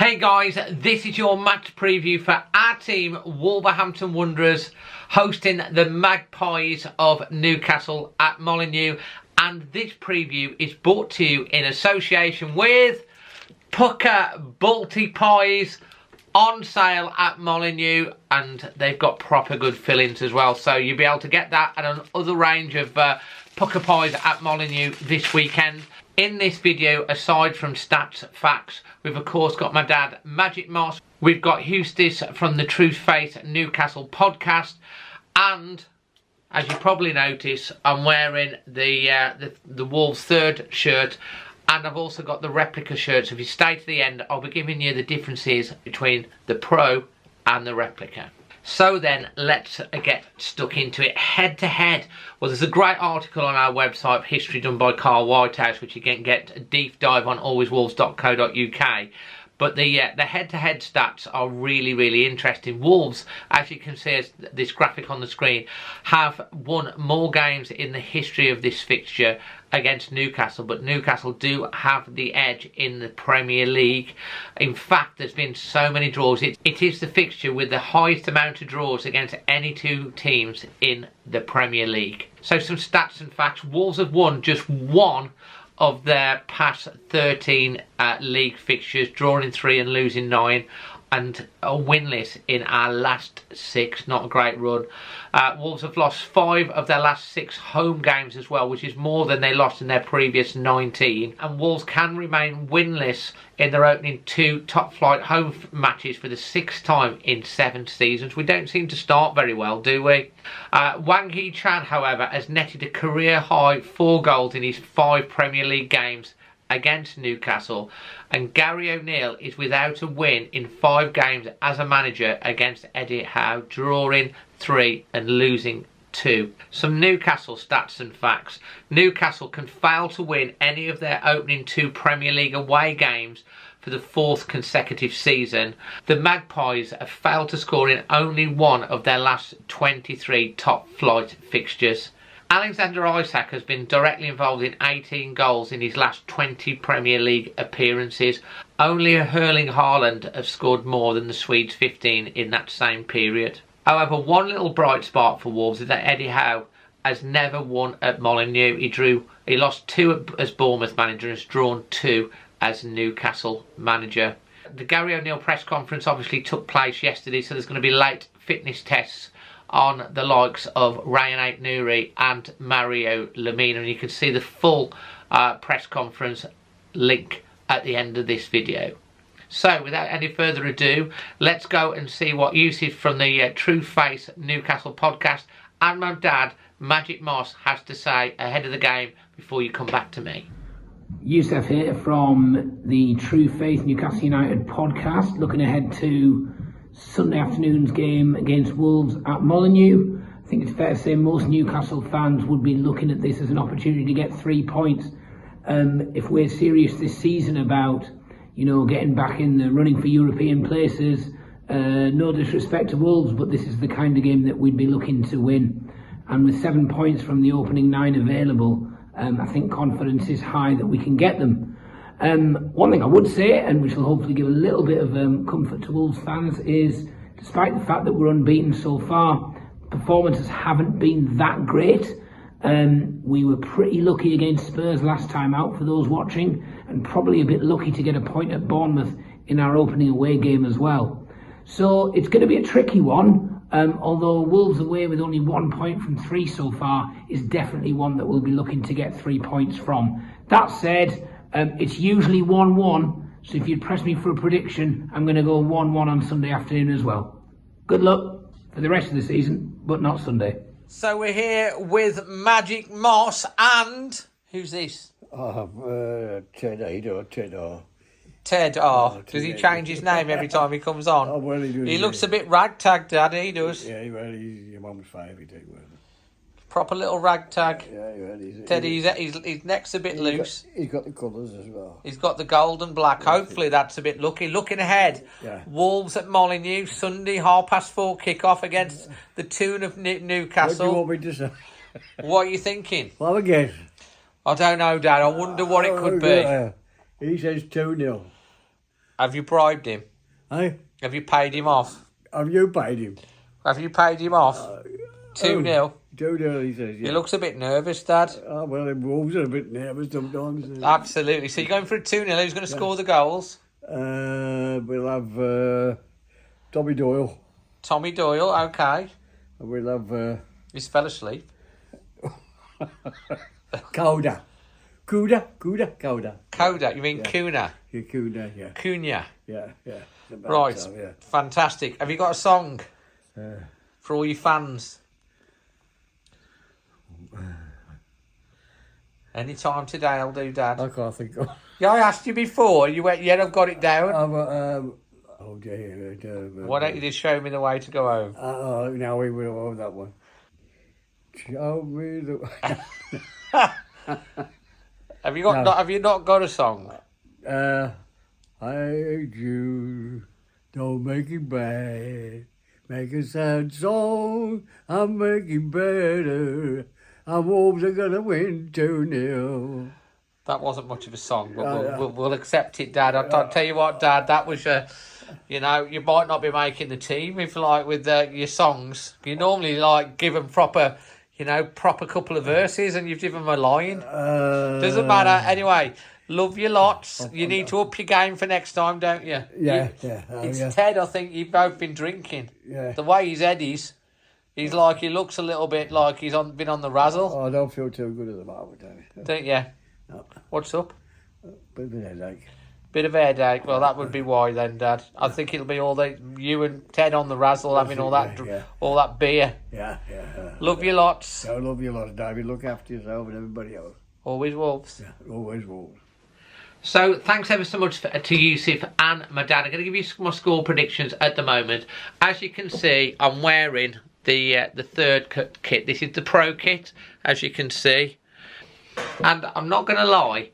Hey guys, this is your match preview for our team, Wolverhampton Wanderers, hosting the Magpies of Newcastle at Molineux. And this preview is brought to you in association with PUKKA Balti Pies, on sale at Molineux, and they've got proper good fillings as well. So you'll be able to get that and another range of PUKKA pies at Molineux this weekend. In this video, aside from stats, facts, we've of course got my dad, Magic Moss. We've got Eustace from the Truth Faith Newcastle podcast. And as you probably notice, I'm wearing the Wolves third shirt. And I've also got the replica shirt. So if you stay to the end, I'll be giving you the differences between the pro and the replica. So then, let's get stuck into it. Head to head. Well, there's a great article on our website, History Done by Carl Whitehouse, which you can get a deep dive on, alwayswolves.co.uk. But the head-to-head stats are really, really interesting. Wolves, as you can see as this graphic on the screen, have won more games in the history of this fixture against Newcastle, but Newcastle do have the edge in the Premier League. In fact, there's been so many draws. It is the fixture with the highest amount of draws against any two teams in the Premier League. So some stats and facts. Wolves have won just one of their past 13 league fixtures, drawing 3 and losing 9, and are winless in our last 6. Not a great run. Wolves have lost 5 of their last 6 home games as well, which is more than they lost in their previous 19. And Wolves can remain winless in their opening 2 top flight home matches for the 6th time in 7 seasons. We don't seem to start very well, do we? Wang Hee-chan, however, has netted a career high 4 goals in his 5 Premier League games against Newcastle, and Gary O'Neill is without a win in 5 games as a manager against Eddie Howe, drawing 3 and losing 2. Some Newcastle stats and facts. Newcastle can fail to win any of their opening 2 Premier League away games for the 4th consecutive season. The Magpies have failed to score in only 1 of their last 23 top flight fixtures. Alexander Isak has been directly involved in 18 goals in his last 20 Premier League appearances. Only Erling Haaland have scored more than the Swedes 15 in that same period. However, one little bright spot for Wolves is that Eddie Howe has never won at Molineux. He lost 2 as Bournemouth manager and has drawn 2 as Newcastle manager. The Gary O'Neill press conference obviously took place yesterday, so there's going to be late fitness tests on the likes of Rayan Ait-Nouri and Mario Lemina, and you can see the full press conference link at the end of this video. So without any further ado, let's go and see what Yusuf from the True Face Newcastle podcast and my dad Magic Moss has to say ahead of the game before you come back to me. Yusuf here from the True Faith Newcastle United podcast, looking ahead to Sunday afternoon's game against Wolves at Molineux. I think it's fair to say most Newcastle fans would be looking at this as an opportunity to get 3 points. If we're serious this season about, getting back in the running for European places, no disrespect to Wolves, but this is the kind of game that we'd be looking to win. And with 7 points from the opening 9 available, I think confidence is high that we can get them. One thing I would say, and which will hopefully give a little bit of comfort to Wolves fans, is despite the fact that we're unbeaten so far, performances haven't been that great. We were pretty lucky against Spurs last time out for those watching, and probably a bit lucky to get a point at Bournemouth in our opening away game as well. So it's going to be a tricky one, although Wolves away with only 1 point from 3 so far is definitely one that we'll be looking to get 3 points from. That said, it's usually 1-1, so if you'd press me for a prediction, I'm going to go 1-1 on Sunday afternoon as well. Good luck for the rest of the season, but not Sunday. So we're here with Magic Moss and... who's this? Ted Ted R. Does he change his name every time he comes on? Oh, well, he does. He looks a bit ragtag, Dad, he does. Yeah, well, he's your mum's favourite, he was. Proper little ragtag. Yeah, well, Teddy, his neck's a bit loose. He's got the colours as well. He's got the gold and black. Hopefully that's a bit lucky. Looking ahead, yeah. Wolves at Molineux, Sunday, 4:30 kick-off against the Toon of Newcastle. What do you want me to say? What are you thinking? Well, I guess. I don't know, Dad. I wonder what it could be. He says 2-0. Have you bribed him? Hey, Have you paid him off? have you paid him? Have you paid him off? 2-0. 2-0, he says, yeah. He looks a bit nervous, Dad. Oh, well, the Wolves are a bit nervous sometimes. Absolutely. So you're going for a 2-0. Who's going to score the goals? We'll have Tommy Doyle. Tommy Doyle, okay. And we'll have He's fell asleep. Coda. Coda, you mean Kuna? Yeah, Coda, yeah. Cunha. Yeah. Right, So, yeah. fantastic. Have you got a song Uh, for all your fans? Any time today, I'll do, Dad. I can't think of. Yeah, I asked you before. You went, yeah, I've got it down. Oh dear. Why don't you just show me the way to go home? Now we will have that one. Show me the Have you got? No. Have you not got a song? I hate you. Don't make it bad. Make a sad song. I'm making better. Our Wolves are gonna win 2-0. That wasn't much of a song, but we'll accept it, Dad. I'll tell you what, Dad. That was you know, you might not be making the team if, like, with your songs. You normally give them proper, proper couple of verses, and you've given them a line. Doesn't matter. Anyway, love you lots. You need to up your game for next time, don't you? Yeah. It's Ted. I think you've both been drinking. Yeah. The way his head is, he looks a little bit like he's been on the razzle. Oh, I don't feel too good at the moment, Don't you? No. What's up? Bit of a headache. Bit of a headache. Well, that would be why then, Dad. I think it'll be all you and Ted on the razzle having all that beer. Yeah. Love you lots. I love you a lot, David. Look after yourself and everybody else. Always Wolves. Yeah, always Wolves. So thanks ever so much to Yusuf and my dad. I'm going to give you my score predictions at the moment. As you can see, I'm wearing the third kit. This is the pro kit, as you can see. And I'm not going to lie,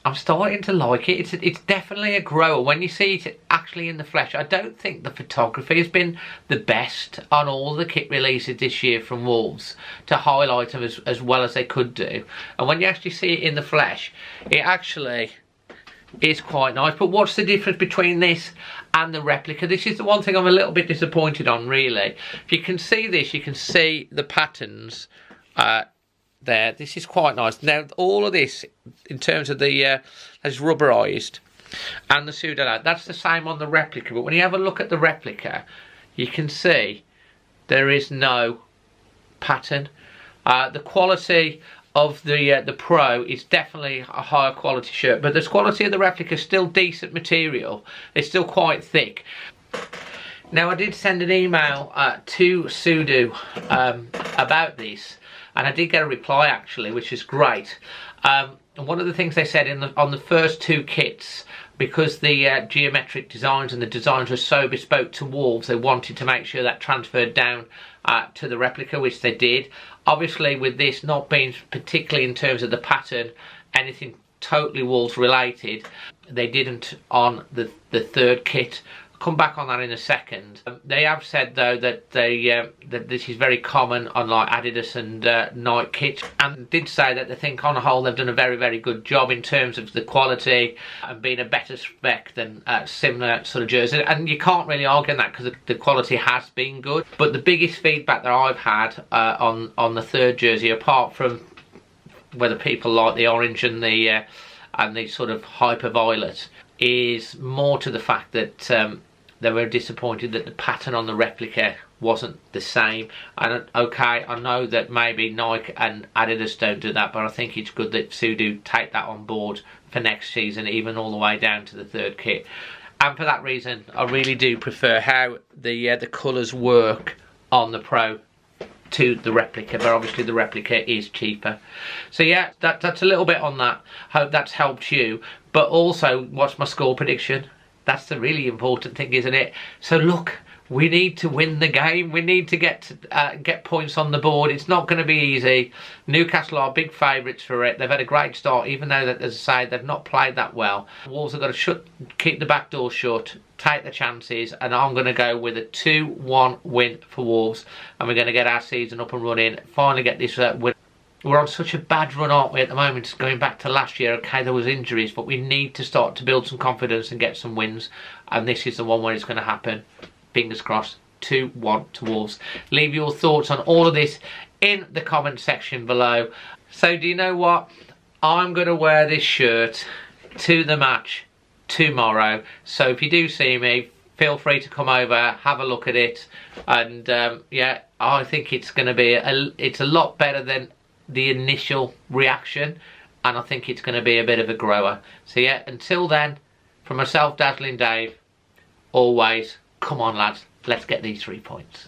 I'm starting to like it. It's definitely a grower. When you see it actually in the flesh, I don't think the photography has been the best on all the kit releases this year from Wolves to highlight them as well as they could do. And when you actually see it in the flesh, it actually is quite nice. But what's the difference between this and the replica? This is the one thing I'm a little bit disappointed on, really. If you can see this, you can see the patterns there. This is quite nice. Now, all of this, in terms of the is rubberized, and the pseudo, that's the same on the replica. But when you have a look at the replica, you can see there is no pattern. The quality of the pro is definitely a higher quality shirt, but the quality of the replica is still decent material. It's still quite thick. Now, I did send an email to Sudu about this, and I did get a reply actually, which is great. And one of the things they said on the first two kits, because the geometric designs and the designs were so bespoke to Wolves, they wanted to make sure that transferred down to the replica, which they did. Obviously, with this not being particularly in terms of the pattern anything totally Wolves related, they didn't on the third kit. Come back on that in a second. They have said though that that this is very common on like Adidas and Nike kits, and did say that they think on the whole they've done a very good job in terms of the quality and being a better spec than similar sort of jerseys. And you can't really argue on that because the quality has been good. But the biggest feedback that I've had on the third jersey, apart from whether people like the orange and the sort of hyper violet, is more to the fact that they were disappointed that the pattern on the replica wasn't the same. And okay, I know that maybe Nike and Adidas don't do that, but I think it's good that Sudu take that on board for next season, even all the way down to the third kit. And for that reason, I really do prefer how the colours work on the Pro to the replica, but obviously the replica is cheaper. So yeah, that's a little bit on that. Hope that's helped you. But also, what's my score prediction? That's the really important thing, isn't it? So look, we need to win the game. We need to get points on the board. It's not going to be easy. Newcastle are big favourites for it. They've had a great start, even though, as I say, they've not played that well. Wolves have got to keep the back door shut, take the chances, and I'm going to go with a 2-1 win for Wolves. And we're going to get our season up and running, finally get this win. we're on such a bad run, aren't we, at the moment, going back to last year. Okay, there was injuries, but we need to start to build some confidence and get some wins, and this is the one where it's going to happen. Fingers crossed. 2-1 to Wolves. Leave your thoughts on all of this in the comment section below. So do you know what? I'm going to wear this shirt to the match tomorrow. So if you do see me, feel free to come over, have a look at it, and yeah, I think it's going to be it's a lot better than the initial reaction, and I think it's going to be a bit of a grower. So yeah, until then, from myself, Dazzling Dave, always, come on lads, let's get these 3 points.